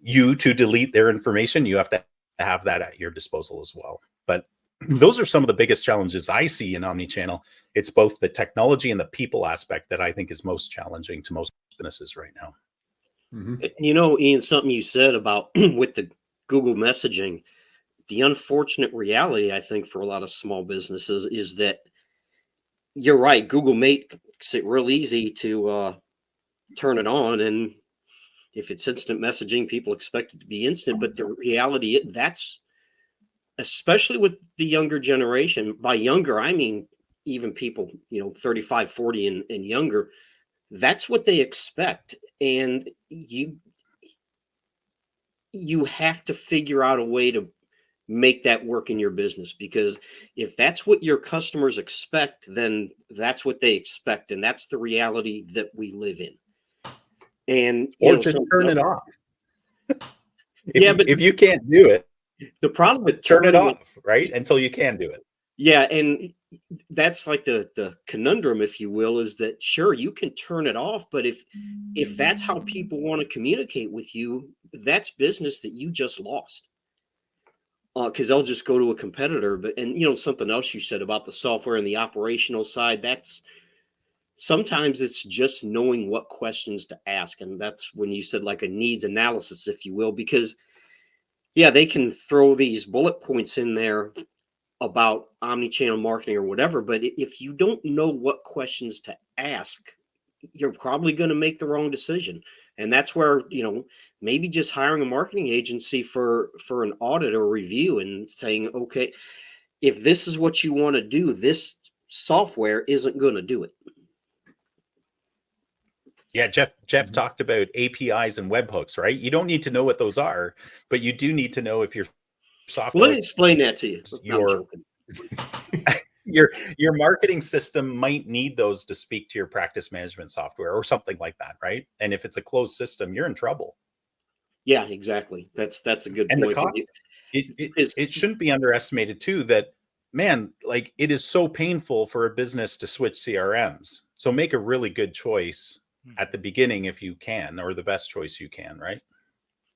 you to delete their information, you have to have that at your disposal as well. But those are some of the biggest challenges I see in omnichannel. It's both the technology and the people aspect that I think is most challenging to most businesses right now. Mm-hmm. Ian, something you said about with the Google messaging, the unfortunate reality, I think, for a lot of small businesses is that you're right. Google makes it real easy to turn it on. And if it's instant messaging, people expect it to be instant. But the reality, that's especially with the younger generation. By younger, I mean even people, 35, 40 and younger. That's what they expect. And you have to figure out a way to make that work in your business, because if that's what your customers expect, then that's what they expect. And that's the reality that we live in. And or just turn it off. If you can't do it, the problem with turn it off, right? Until you can do it. Yeah. And that's like the conundrum, if you will, is that sure, you can turn it off, but if that's how people want to communicate with you, that's business that you just lost. Because they'll just go to a competitor. But something else you said about the software and the operational side, that's sometimes it's just knowing what questions to ask. And that's when you said like a needs analysis, if you will, because they can throw these bullet points in there about omnichannel marketing or whatever, but if you don't know what questions to ask, you're probably going to make the wrong decision. And that's where, maybe just hiring a marketing agency for an audit or review and saying, okay, if this is what you want to do, this software isn't going to do it. Yeah, Jeff talked about APIs and webhooks, right? You don't need to know what those are, but you do need to know if your software. Let me explain that to you. Your marketing system might need those to speak to your practice management software or something like that, right? And if it's a closed system, you're in trouble. Yeah, exactly. That's a good And the point. cost, Is it shouldn't be underestimated too that, man, like it is so painful for a business to switch CRMs. So make a really good choice at the beginning if you can, or the best choice you can, right?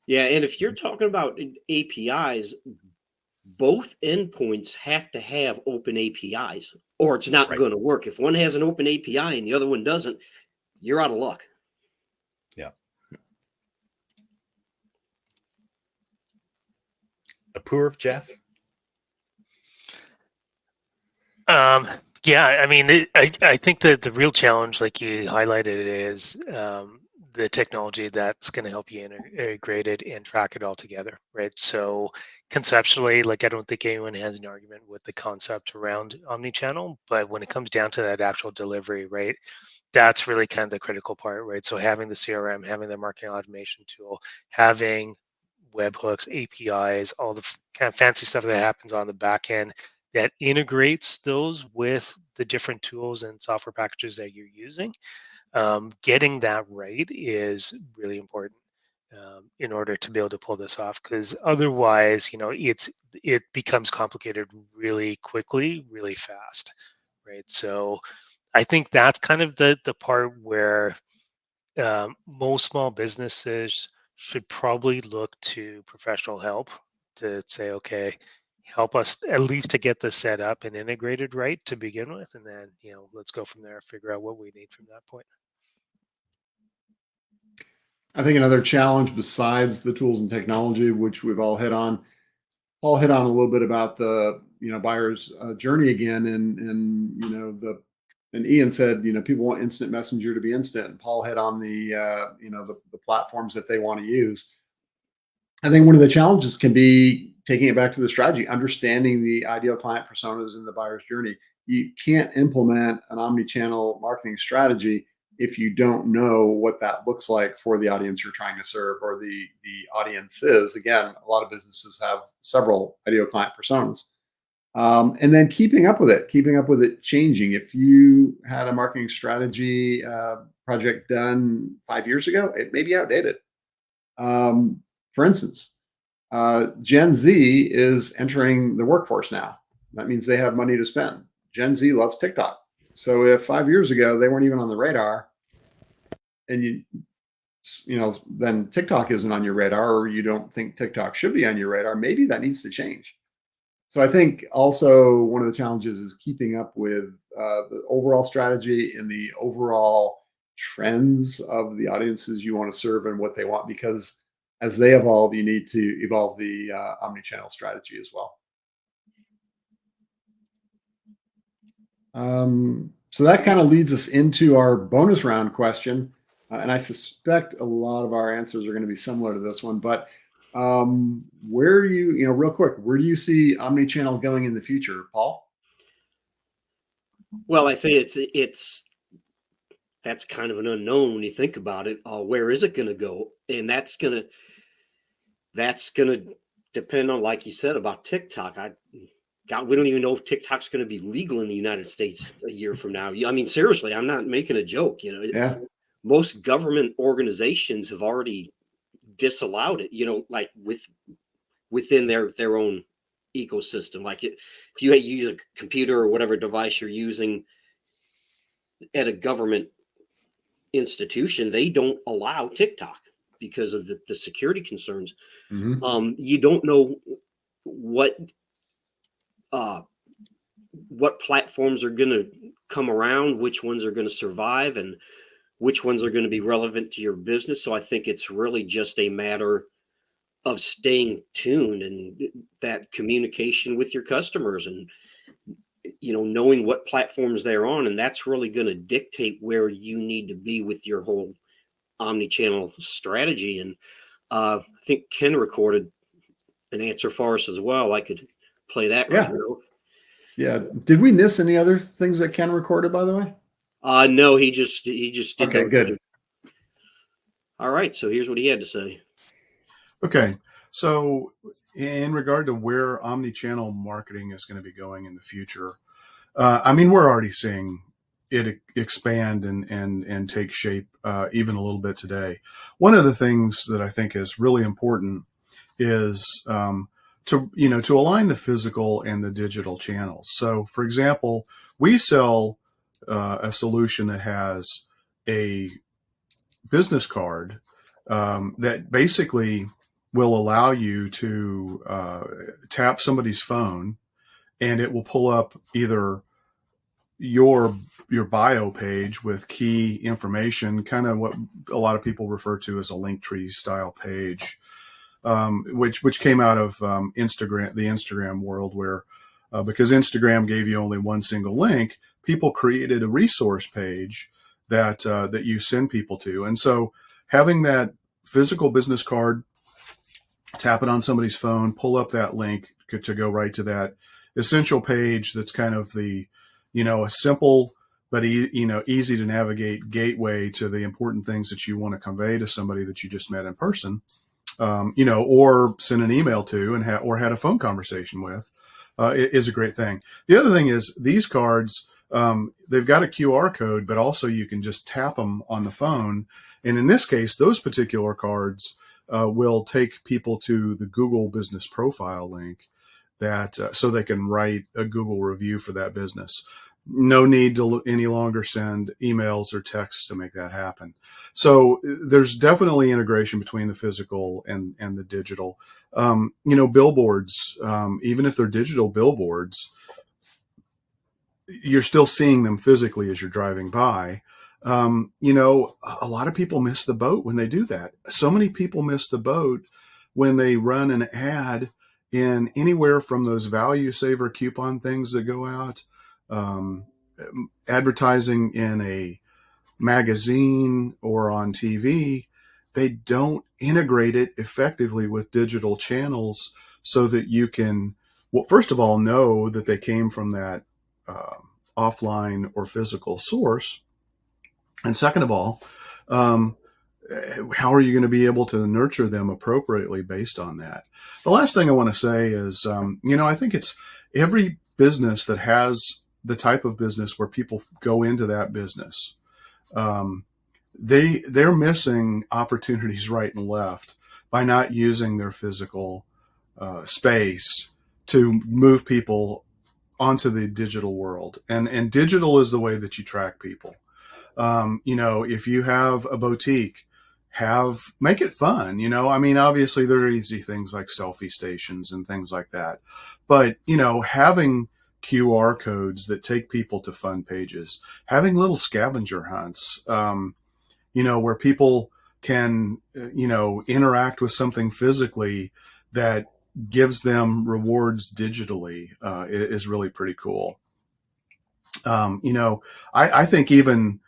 yeah, and if you're talking about APIs, both endpoints have to have open APIs, or it's not Right. going to work. If one has an open API and the other one doesn't, you're out of luck. Yeah. Approve, Jeff? Yeah, I mean, I think that the real challenge, like you highlighted, is the technology that's going to help you integrate it and track it all together, right? So conceptually, like I don't think anyone has an argument with the concept around omnichannel, but when it comes down to that actual delivery, right, that's really kind of the critical part, right? So having the CRM, having the marketing automation tool, having webhooks, APIs, all the kind of fancy stuff that happens on the back end that integrates those with the different tools and software packages that you're using. Getting that right is really important in order to be able to pull this off. Because otherwise, it becomes complicated really quickly, really fast, right? So I think that's kind of the part where most small businesses should probably look to professional help to say, okay, help us at least to get this set up and integrated right to begin with, and then let's go from there, figure out what we need from that point. I think another challenge besides the tools and technology, which we've all hit on, Paul hit on a little bit about the buyer's journey again, and and Ian said people want instant messenger to be instant, and Paul hit on the platforms that they want to use. I think one of the challenges can be taking it back to the strategy, understanding the ideal client personas in the buyer's journey. You can't implement an omni-channel marketing strategy if you don't know what that looks like for the audience you're trying to serve, or the audiences. Again, a lot of businesses have several ideal client personas. And then keeping up with it changing. If you had a marketing strategy project done 5 years ago, it may be outdated. For instance, Gen Z is entering the workforce now. That means they have money to spend. Gen Z loves TikTok. So if 5 years ago they weren't even on the radar, and then TikTok isn't on your radar, or you don't think TikTok should be on your radar, maybe that needs to change. So I think also one of the challenges is keeping up with the overall strategy and the overall trends of the audiences you want to serve and what they want, because as they evolve, you need to evolve the omnichannel strategy as well. So that kind of leads us into our bonus round question. And I suspect a lot of our answers are going to be similar to this one, but where do you, real quick, where do you see omnichannel going in the future, Paul? Well, I think that's kind of an unknown when you think about it. Where is it going to go? And that's going to depend on, like you said, about TikTok. We don't even know if TikTok's going to be legal in the United States a year from now. I mean, seriously, I'm not making a joke. Yeah. Most government organizations have already disallowed it, like within their own ecosystem. Like if you use a computer or whatever device you're using at a government institution, they don't allow TikTok because of the security concerns. Mm-hmm. You don't know what platforms are going to come around, which ones are going to survive, and which ones are going to be relevant to your business. So I think it's really just a matter of staying tuned and that communication with your customers, and knowing what platforms they're on, and that's really going to dictate where you need to be with your whole omni-channel strategy. And I think Ken recorded an answer for us as well. I could play that right now. Yeah. Did we miss any other things that Ken recorded, by the way? No, he just did. Okay, good. All right, so here's what he had to say. Okay, so in regard to where omni-channel marketing is going to be going in the future, I mean, we're already seeing it expand and take shape even a little bit today. One of the things that I think is really important is to align the physical and the digital channels. So, for example, we sell a solution that has a business card that basically will allow you to tap somebody's phone, and it will pull up either your bio page with key information, kind of what a lot of people refer to as a link tree style page, which came out of Instagram, the Instagram world, where because Instagram gave you only one single link, people created a resource page that you send people to. And so having that physical business card, tap it on somebody's phone, pull up that link to go right to that essential page that's kind of the, a simple but easy to navigate gateway to the important things that you want to convey to somebody that you just met in person, or send an email to or had a phone conversation with, is a great thing. The other thing is these cards, they've got a QR code, but also you can just tap them on the phone. And in this case, those particular cards will take people to the Google Business Profile link so they can write a Google review for that business. No need to any longer send emails or texts to make that happen. So there's definitely integration between the physical and the digital. Billboards, even if they're digital billboards, you're still seeing them physically as you're driving by. A lot of people miss the boat when they do that. So many people miss the boat when they run an ad in anywhere from those value saver coupon things that go out, advertising in a magazine or on TV. They don't integrate it effectively with digital channels so that you can, well, first of all, know that they came from that offline or physical source. And second of all, how are you going to be able to nurture them appropriately based on that? The last thing I want to say is, I think it's every business that has the type of business where people go into that business, they're missing opportunities right and left by not using their physical space to move people onto the digital world. And digital is the way that you track people. If you have a boutique, make it fun. Obviously there are easy things like selfie stations and things like that, but having QR codes that take people to fun pages, having little scavenger hunts, where people can, interact with something physically that gives them rewards digitally, is really pretty cool. I think even,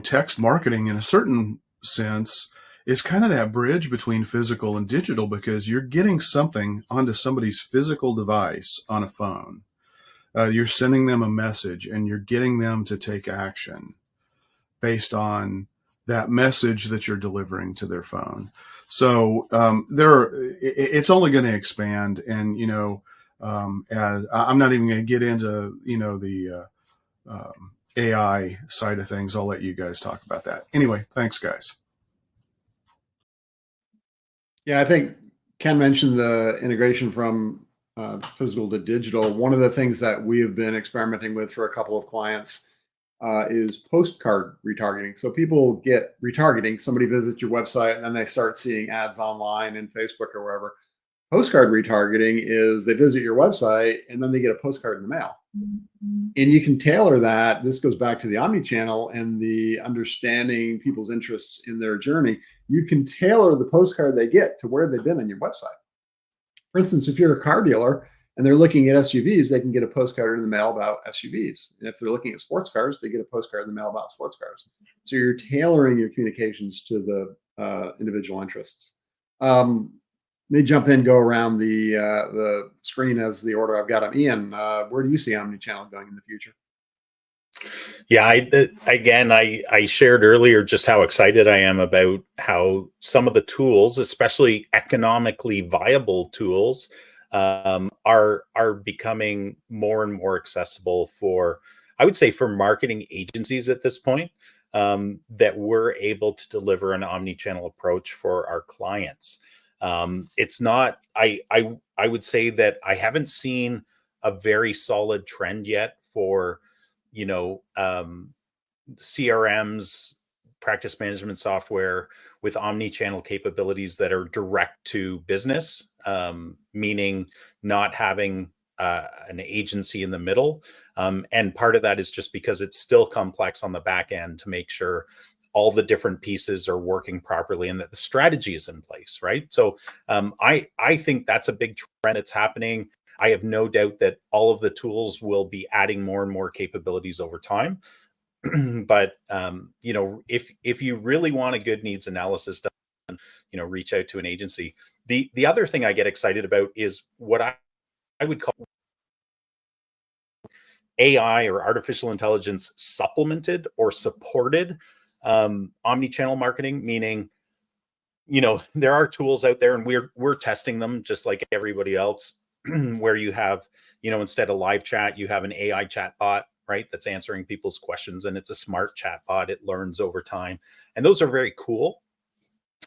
text marketing in a certain sense is kind of that bridge between physical and digital, because you're getting something onto somebody's physical device on a phone. You're sending them a message and you're getting them to take action based on that message that you're delivering to their phone. So it's only going to expand. And, as I'm not even going to get into, the AI side of things. I'll let you guys talk about that. Anyway, thanks, guys. Yeah, I think Ken mentioned the integration from physical to digital. One of the things that we have been experimenting with for a couple of clients is postcard retargeting. So people get retargeting. Somebody visits your website and then they start seeing ads online in Facebook or wherever. Postcard retargeting is they visit your website and then they get a postcard in the mail. And you can tailor that. This goes back to the omnichannel and the understanding people's interests in their journey. You can tailor the postcard they get to where they've been on your website. For instance, if you're a car dealer and they're looking at SUVs, they can get a postcard in the mail about SUVs. And if they're looking at sports cars, they get a postcard in the mail about sports cars. So you're tailoring your communications to the individual interests. Let me jump in, go around the screen as the order I've got them. Ian, where do you see omnichannel going in the future? Yeah, I shared earlier just how excited I am about how some of the tools, especially economically viable tools, are becoming more and more accessible for I would say for marketing agencies at this point, that we're able to deliver an omni-channel approach for our clients. It's not. I would say that I haven't seen a very solid trend yet for, you know, CRMs, practice management software with omni-channel capabilities that are direct to business, meaning not having an agency in the middle. And part of that is just because it's still complex on the back end to make sure all the different pieces are working properly and that the strategy is in place, right? So I think that's a big trend that's happening. I have no doubt that all of the tools will be adding more and more capabilities over time. But you know, if you really want a good needs analysis done, you know, reach out to an agency. The other thing I get excited about is what I would call AI or artificial intelligence supplemented or supported omni-channel marketing, meaning, you know, there are tools out there and we're testing them just like everybody else, where you have, you know, instead of live chat, you have an AI chat bot, right? That's answering people's questions, and it's a smart chat bot. It learns over time. And those are very cool.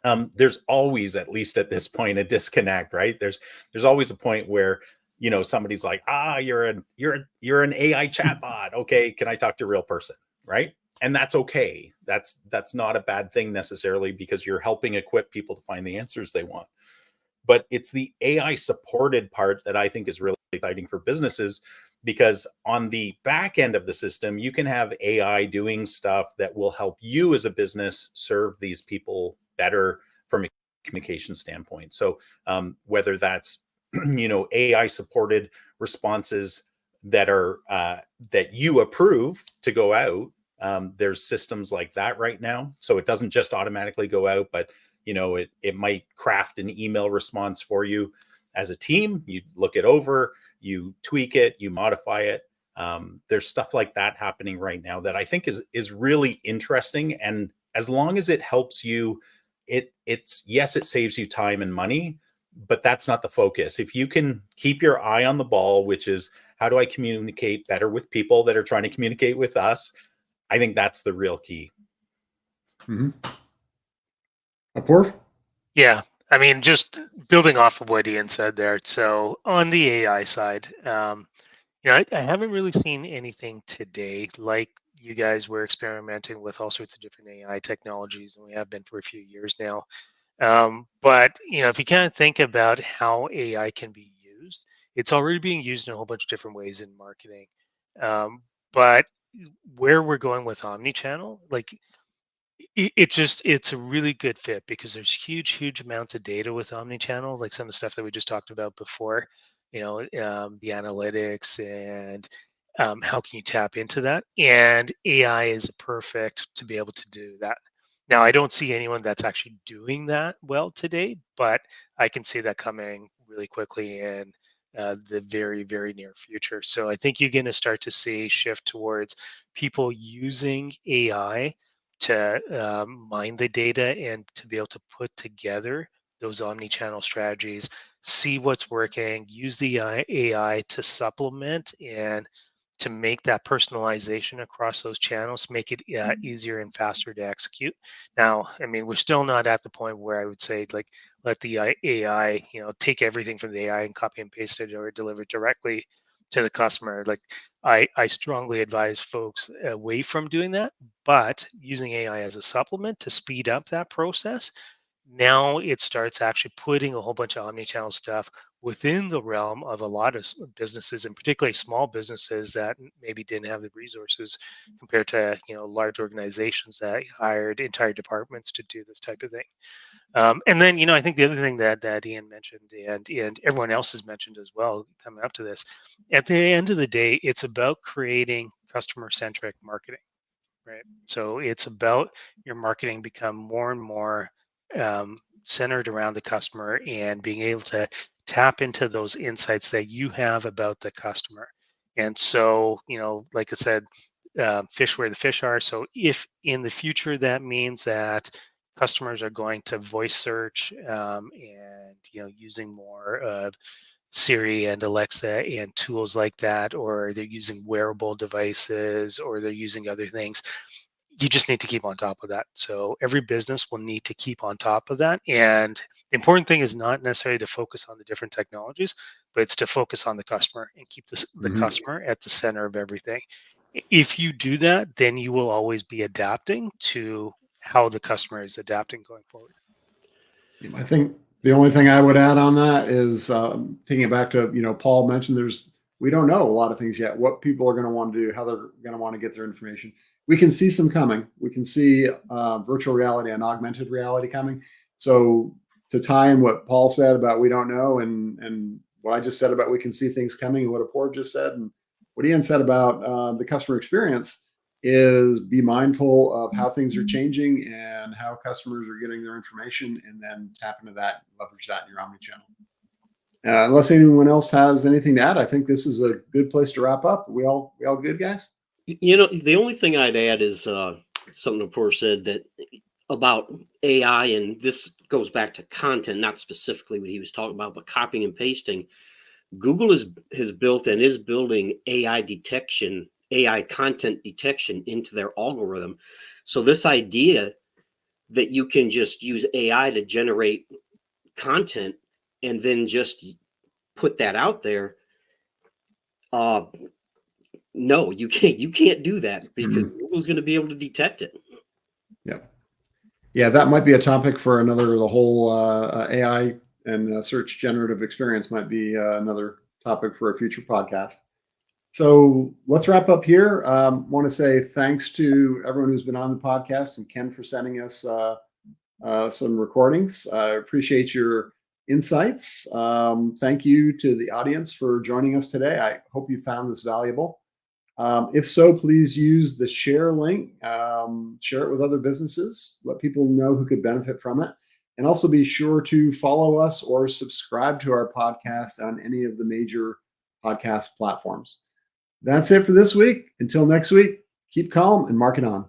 There's always, at least at this point, a disconnect, right? There's always a point where, you know, somebody's like, you're an AI chatbot. Okay, can I talk to a real person, right? And that's okay. That's not a bad thing necessarily, because you're helping equip people to find the answers they want. But it's the AI supported part that I think is really exciting for businesses, because on the back end of the system, you can have AI doing stuff that will help you as a business serve these people better from a communication standpoint. So whether that's you know, AI supported responses that are that you approve to go out. There's systems like that right now, so it doesn't just automatically go out, but you know, it might craft an email response for you as a team. You look it over, you tweak it, you modify it. There's stuff like that happening right now that I think is really interesting. And as long as it helps you, it's yes, it saves you time and money, but that's not the focus. If you can keep your eye on the ball, which is how do I communicate better with people that are trying to communicate with us, I think that's the real key. Mm-hmm. Apoorv? Yeah, I mean, just building off of what Ian said there. So on the AI side, you know, I haven't really seen anything today like you guys were experimenting with all sorts of different AI technologies, and we have been for a few years now. But you know, if you kind of think about how AI can be used, it's already being used in a whole bunch of different ways in marketing. But where we're going with omnichannel, like it's a really good fit because there's huge amounts of data with omnichannel, like some of the stuff that we just talked about before, you know, the analytics and how can you tap into that, and AI is perfect to be able to do that. Now I don't see anyone that's actually doing that well today, but I can see that coming really quickly in the very near future. So I think you're going to start to see shift towards people using AI to mine the data and to be able to put together those omni-channel strategies, see what's working, use the AI to supplement and to make that personalization across those channels, make it easier and faster to execute. Now, I mean, we're still not at the point where I would say like let the AI, you know, take everything from the AI and copy and paste it or deliver it directly to the customer. Like I strongly advise folks away from doing that, but using AI as a supplement to speed up that process. Now it starts actually putting a whole bunch of omni-channel stuff within the realm of a lot of businesses, and particularly small businesses that maybe didn't have the resources compared to, you know, large organizations that hired entire departments to do this type of thing. And then, you know, I think the other thing that Ian mentioned and everyone else has mentioned as well coming up to this, at the end of the day, it's about creating customer centric marketing, right? So it's about your marketing become more and more centered around the customer and being able to tap into those insights that you have about the customer. And so, you know, like I said, fish where the fish are. So if in the future that means that customers are going to voice search and, you know, using more of Siri and Alexa and tools like that, or they're using wearable devices, or they're using other things. You just need to keep on top of that. So every business will need to keep on top of that. And the important thing is not necessarily to focus on the different technologies, but it's to focus on the customer and keep the Mhm. customer at the center of everything. If you do that, then you will always be adapting to how the customer is adapting going forward. I think the only thing I would add on that is taking it back to, Paul mentioned we don't know a lot of things yet, what people are going to want to do, how they're going to want to get their information. We can see some coming. We can see virtual reality and augmented reality coming. So to tie in what Paul said about we don't know, and what I just said about we can see things coming, and what Apor just said, and what Ian said about the customer experience, is be mindful of how things are changing and how customers are getting their information, and then tap into that, leverage that in your omnichannel. Unless anyone else has anything to add, I think this is a good place to wrap up. We all good, guys? The only thing I'd add is something Apor said that about AI, and this goes back to content, not specifically what he was talking about, but copying and pasting. Google has built and is building AI detection, AI content detection into their algorithm. So this idea that you can just use AI to generate content and then just put that out there, no, you can't do that, because Google's going to be able to detect it. Yeah, that might be a topic for the whole AI and search generative experience might be another topic for a future podcast. So let's wrap up here. Want to say thanks to everyone who's been on the podcast, and Ken for sending us some recordings. I appreciate your insights. Thank you to the audience for joining us today. I hope you found this valuable. If so, please use the share link, share it with other businesses, let people know who could benefit from it. And also be sure to follow us or subscribe to our podcast on any of the major podcast platforms. That's it for this week. Until next week, keep calm and mark it on.